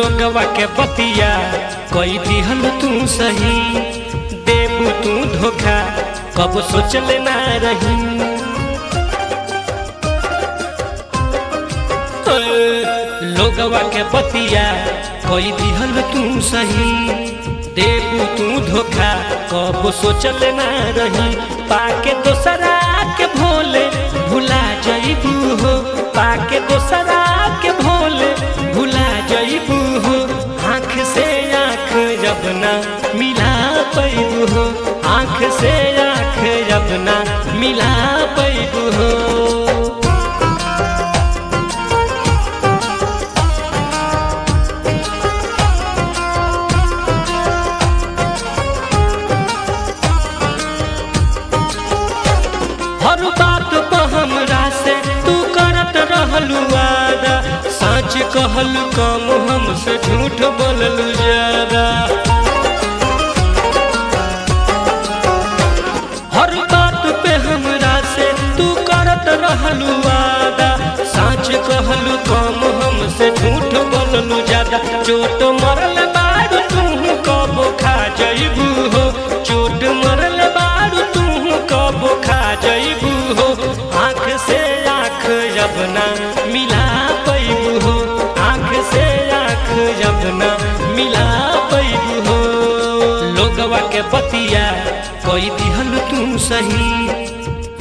लोगवा के बतिया कोई दिहल तू सही, देबू तू धोखा कब सोचल ना रही। लोगवा के बतिया कोई दिहल तू सही, देबू तू धोखा कब सोचल ना रही। पाके दोसरा के भोले भुला जइबू हो, पाके दोसरा के भोले भुला जइबू हो। आँख से आँख जब ना मिला पैबू हो, आँख से आँख जब ना मिला पैबू हो। हर बात पर हमरा से तू करत रहलू वादा, सच कहलू कम हमसे झूठ बोललू ज्यादा। हर बात पे हमरा से तू करत रहलू वादा, सच कहलू कम हमसे झूठ बोललू ज्यादा। चोट मरल बारू तू कब खा जइबू हो, चोट मरल बारू तू कब खा जइबू हो। आँख से आँख जब ना मिला पैबू हो, आँख से आँख जब ना मिला पैबू हो। लोगवा के बतिया कोई दिहल तू सही,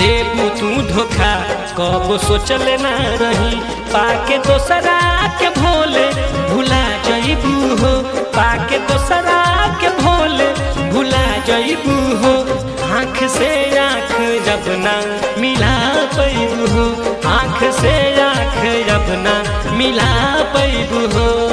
देबू तू धोखा कब सोचल ना रही। पाके दोसरा के भोले भुला जइबू हो, पाके दोसरा के भोले भुला जइबू हो। आँख से आँख जब ना मिला पैबू हो, आँख से आँख जब ना मिला पैबू हो।